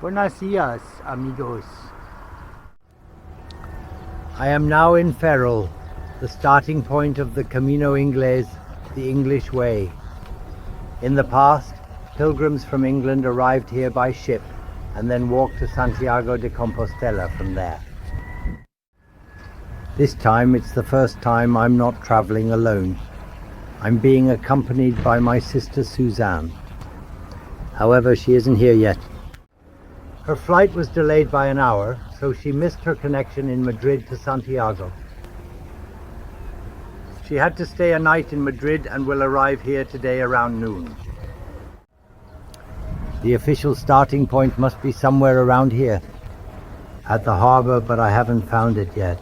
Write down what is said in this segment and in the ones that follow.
Buenos dias, amigos. I am now in Ferrol, the starting point of the Camino Ingles, the English way. In the past, pilgrims from England arrived here by ship and then walked to Santiago de Compostela from there. This time it's the first time I'm not traveling alone. I'm being accompanied by my sister Suzanne. However, she isn't here yet. Her flight was delayed by an hour, so she missed her connection in Madrid to Santiago. She had to stay a night in Madrid and will arrive here today around noon. The official starting point must be somewhere around here, at the harbor, but I haven't found it yet.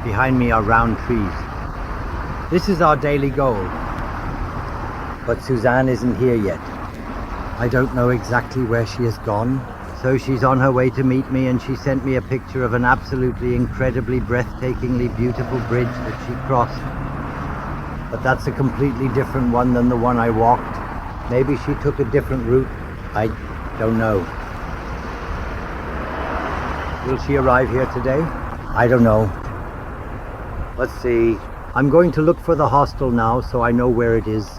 Behind me are round trees. This is our daily goal. But Suzanne isn't here yet. I don't know exactly where she has gone, so she's on her way to meet me, and she sent me a picture of an absolutely incredibly breathtakingly beautiful bridge that she crossed. But that's a completely different one than the one I walked. Maybe she took a different route. I don't know. Will she arrive here today? I don't know. Let's see. I'm going to look for the hostel now so I know where it is.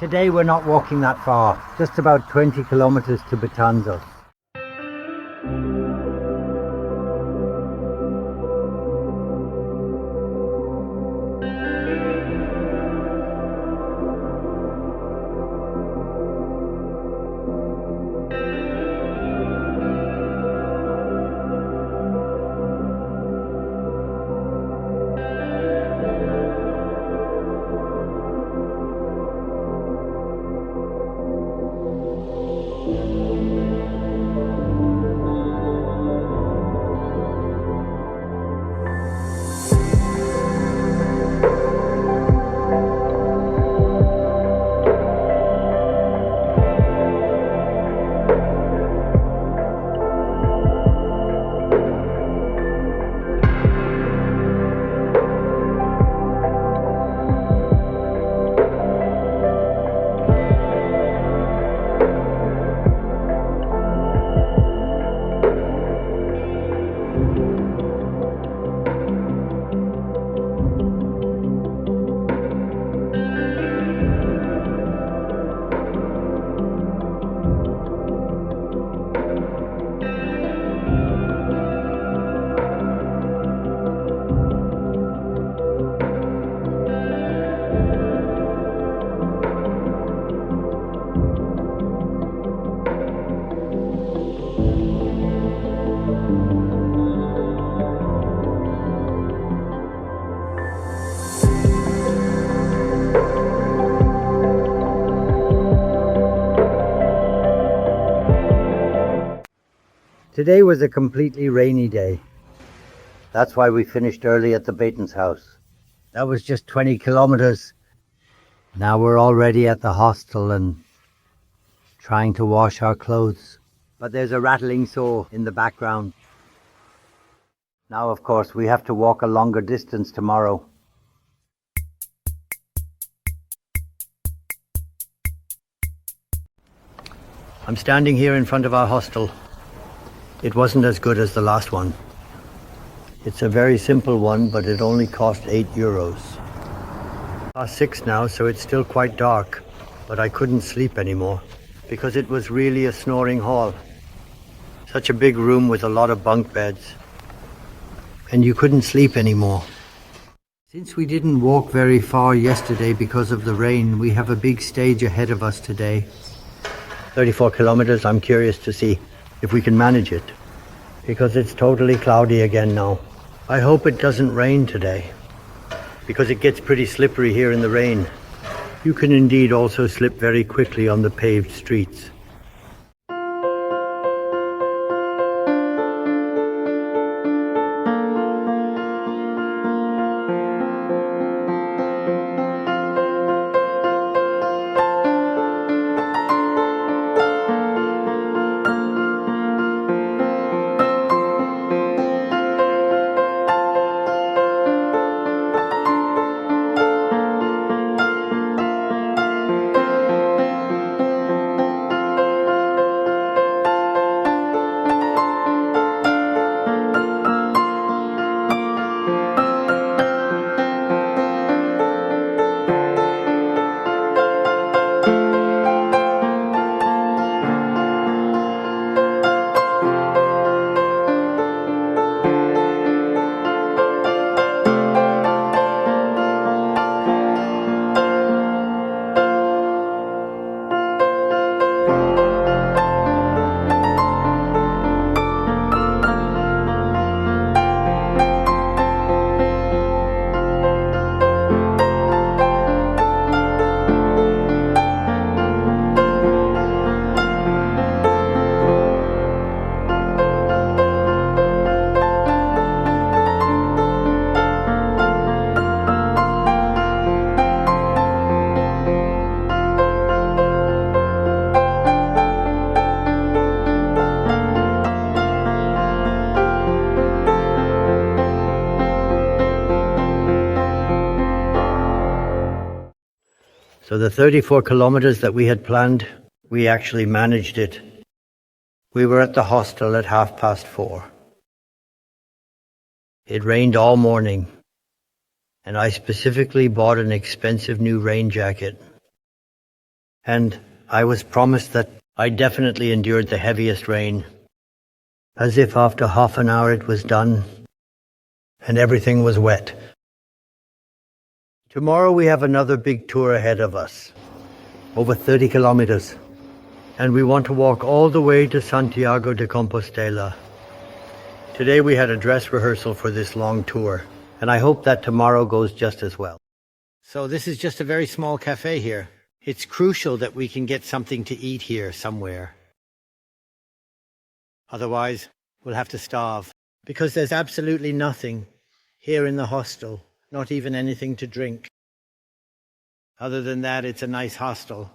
Today we're not walking that far, just about 20 kilometers to Betanzos. Today was a completely rainy day. That's why we finished early at the Betanzos house. That was just 20 kilometers. Now we're already at the hostel and trying to wash our clothes. But there's a rattling saw in the background. Now, of course, we have to walk a longer distance tomorrow. I'm standing here in front of our hostel. It wasn't as good as the last one. It's a very simple one, but it only cost €8. Past 6 now, so it's still quite dark, but I couldn't sleep anymore because it was really a snoring hall. Such a big room with a lot of bunk beds, and you couldn't sleep anymore. Since we didn't walk very far yesterday because of the rain, we have a big stage ahead of us today. 34 kilometers. I'm curious to see if we can manage it, because it's totally cloudy again now. I hope it doesn't rain today, because it gets pretty slippery here in the rain. You can indeed also slip very quickly on the paved streets. So the 34 kilometers that we had planned, we actually managed it. We were at the hostel at 4:30. It rained all morning, and I specifically bought an expensive new rain jacket. And I was promised that I definitely endured the heaviest rain. As if after half an hour it was done, and everything was wet. Tomorrow we have another big tour ahead of us, over 30 kilometers, and we want to walk all the way to Santiago de Compostela. Today we had a dress rehearsal for this long tour, and I hope that tomorrow goes just as well. So this is just a very small cafe here. It's crucial that we can get something to eat here somewhere. Otherwise, we'll have to starve, because there's absolutely nothing here in the hostel, not even anything to drink. Other than that, it's a nice hostel.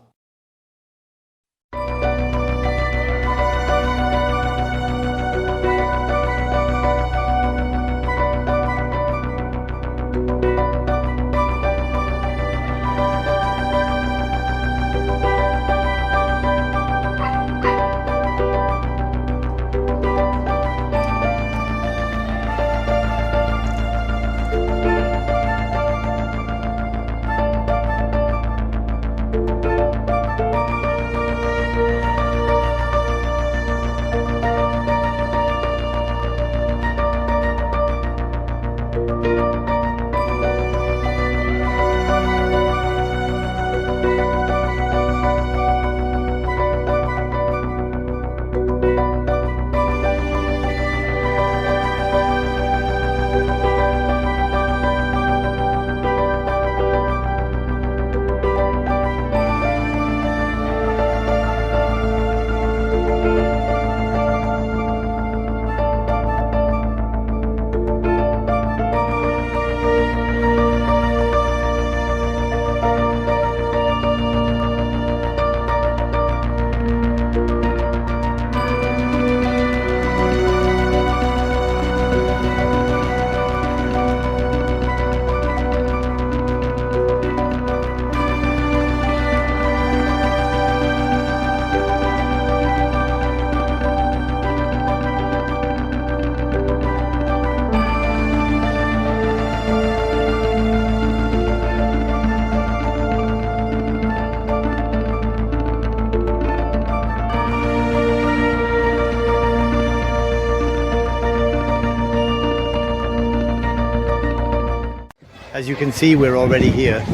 As you can see, we're already here.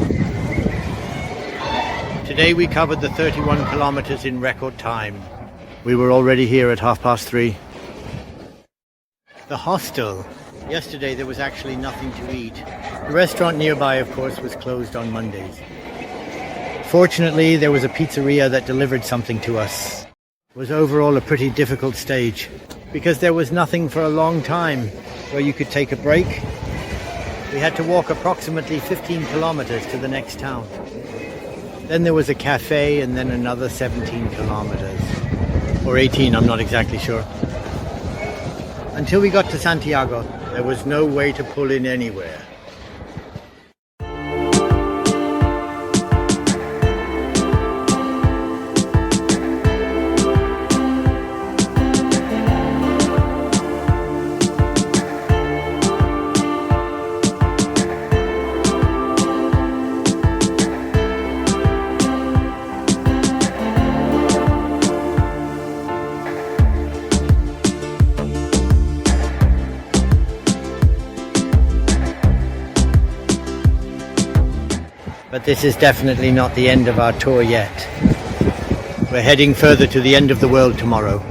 Today we covered the 31 kilometers in record time. We were already here at 3:30. The hostel. Yesterday there was actually nothing to eat. The restaurant nearby, of course, was closed on Mondays. Fortunately, there was a pizzeria that delivered something to us. It was overall a pretty difficult stage, because there was nothing for a long time where you could take a break. We had to walk approximately 15 kilometers to the next town. Then there was a cafe, and then another 17 kilometers. Or 18, I'm not exactly sure. Until we got to Santiago, there was no way to pull in anywhere. But this is definitely not the end of our tour yet. We're heading further to the end of the world tomorrow.